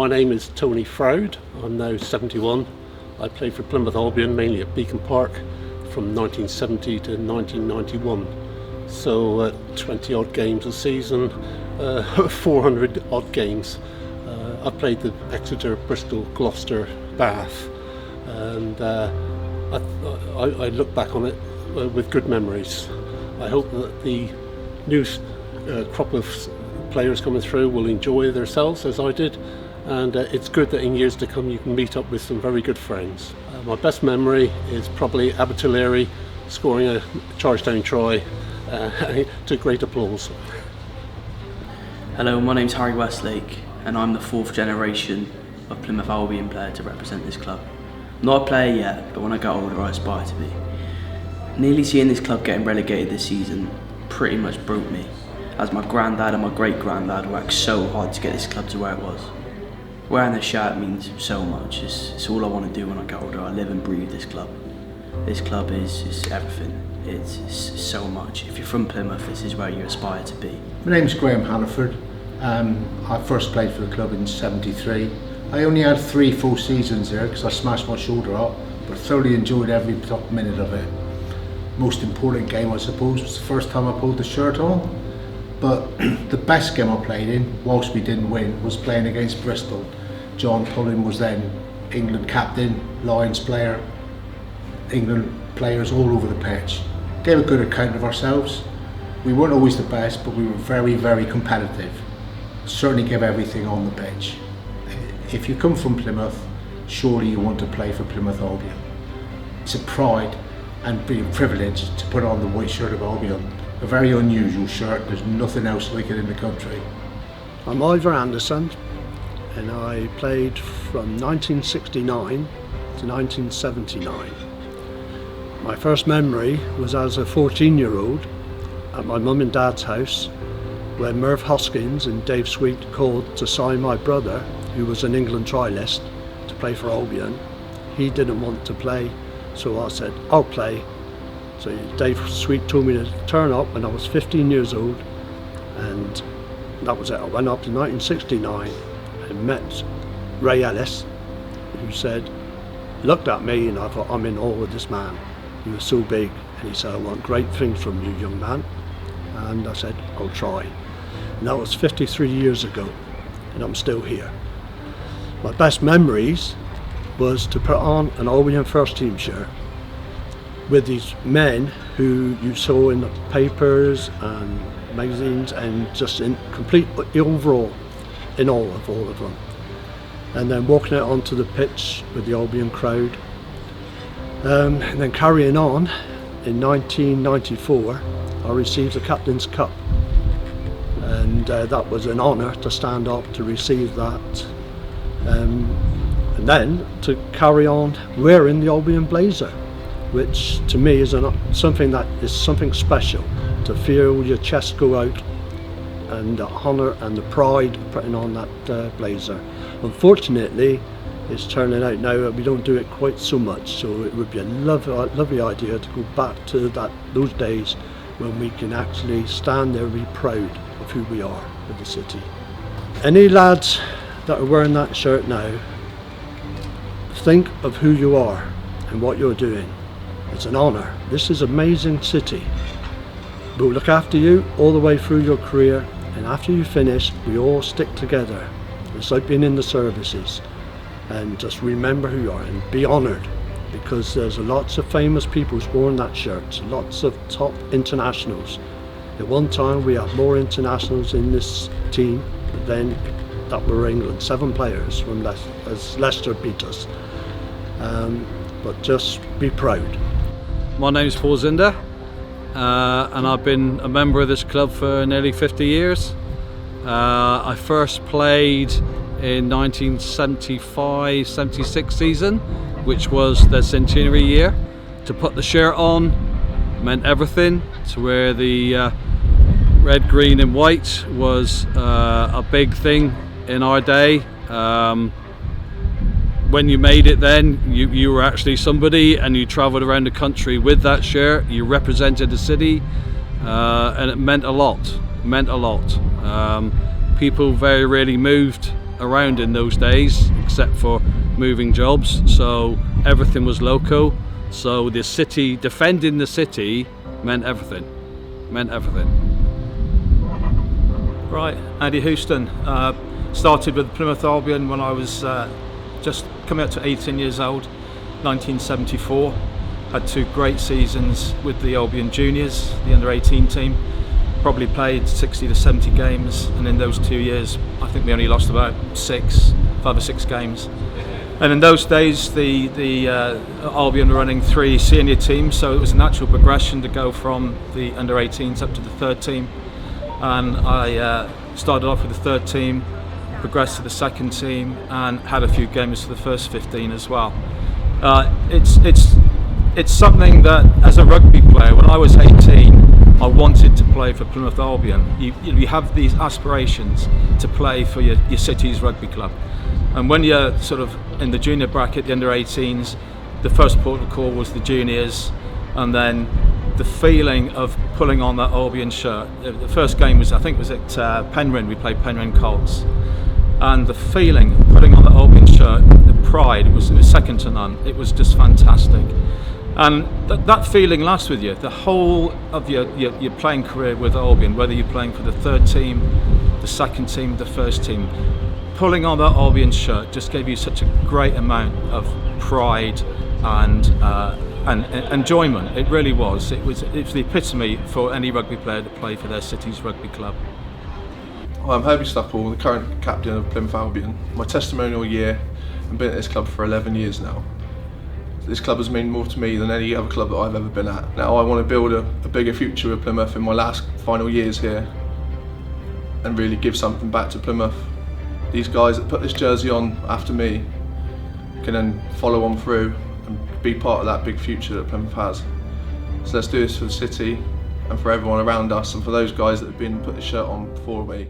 My name is Tony Freud. I'm now 71. I played for Plymouth Albion, mainly at Beacon Park, from 1970 to 1991. So 20 odd games a season, 400 odd games. I've played the Exeter, Bristol, Gloucester, Bath, and I look back on it with good memories. I hope that the new crop of players coming through will enjoy themselves as I did, and it's good that in years to come you can meet up with some very good friends. My best memory is probably Abertillery scoring a Chargetown try to great applause. Hello, my name's Harry Westlake and I'm the fourth generation of Plymouth Albion player to represent this club. I'm not a player yet, but when I get older I aspire to be. Nearly seeing this club getting relegated this season pretty much broke me, as my granddad and my great-granddad worked so hard to get this club to where it was. Wearing this shirt means so much. It's all I want to do when I get older. I live and breathe this club. This club is everything. It's so much. If you're from Plymouth, this is where you aspire to be. My name's Graham Hannaford. I first played for the club in '73. I only had 3 full seasons there because I smashed my shoulder up, but thoroughly enjoyed every minute of it. Most important game, I suppose, was the first time I pulled the shirt on. But the best game I played in, whilst we didn't win, was playing against Bristol. John Pullen was then England captain, Lions player, England players all over the pitch. Gave a good account of ourselves. We weren't always the best, but we were very, very competitive. Certainly gave everything on the pitch. If you come from Plymouth, surely you want to play for Plymouth Albion. It's a pride and be a privilege to put on the white shirt of Albion. A very unusual shirt, there's nothing else like it in the country. I'm Ivor Anderson and I played from 1969 to 1979. My first memory was as a 14-year-old at my mum and dad's house when Merv Hoskins and Dave Sweet called to sign my brother, who was an England trialist, to play for Albion. He didn't want to play, so I said, I'll play. So Dave Sweet told me to turn up when I was 15 years old, and that was it. I went up to 1969 and met Ray Ellis, who looked at me and I thought, I'm in awe of this man. He was so big, and he said, I want great things from you, young man. And I said, I'll try. And that was 53 years ago, and I'm still here. My best memories was to put on an Albion first team shirt with these men who you saw in the papers and magazines, and just in complete overall, in awe of all of them. And then walking out onto the pitch with the Albion crowd. And then carrying on, in 1994, I received the Captain's Cup. And that was an honour to stand up to receive that. And then to carry on wearing the Albion blazer, which to me is something special, to feel your chest go out, and the honour and the pride of putting on that blazer. Unfortunately, it's turning out now that we don't do it quite so much, so it would be a lovely idea to go back to those days when we can actually stand there and be proud of who we are in the city. Any lads that are wearing that shirt now, think of who you are and what you're doing. It's an honour. This is an amazing city. We'll look after you all the way through your career, and after you finish, we all stick together. It's like being in the services. And just remember who you are and be honoured, because there's lots of famous people who's worn that shirt, lots of top internationals. At one time we had more internationals in this team than that were England, 7 players from as Leicester beat us. But just be proud. My name's Paul Zinder, and I've been a member of this club for nearly 50 years. I first played in 1975-76 season, which was the centenary year. To put the shirt on meant everything. To wear the red, green and white was a big thing in our day. When you made it then, you were actually somebody, and you travelled around the country with that shirt. You represented the city, and it meant a lot. People very rarely moved around in those days except for moving jobs, so everything was local. So the city, defending the city meant everything. Right, Andy Houston. Started with Plymouth Albion when I was just coming up to 18 years old, 1974. Had 2 great seasons with the Albion Juniors, the under-18 team. Probably played 60 to 70 games, and in those 2 years I think we only lost about 5 or 6 games. And in those days the Albion were running 3 senior teams, so it was a natural progression to go from the under-18s up to the 3rd team. And I started off with the 3rd team, progressed to the 2nd team, and had a few games for the first 15 as well. It's something that, as a rugby player, when I was 18, I wanted to play for Plymouth Albion. You have these aspirations to play for your city's rugby club. And when you're sort of in the junior bracket, the under-18s, the first port of call was the juniors, and then the feeling of pulling on that Albion shirt. The first game was, I think, was at Penryn. We played Penryn Colts, and the feeling of putting on the Albion shirt, the pride, it was second to none. It was just fantastic, and that feeling lasts with you the whole of your playing career with Albion, whether you're playing for the 3rd team, the 2nd team, the 1st team. Pulling on that Albion shirt just gave you such a great amount of pride and enjoyment. It really was. It was the epitome for any rugby player to play for their city's rugby club. Well, I'm Herbie Stapple, the current captain of Plymouth Albion. My testimonial year, I've been at this club for 11 years now. This club has meant more to me than any other club that I've ever been at. Now I want to build a bigger future with Plymouth in my final years here and really give something back to Plymouth. These guys that put this jersey on after me can then follow on through and be part of that big future that Plymouth has. So let's do this for the city and for everyone around us, and for those guys that have put the shirt on before me.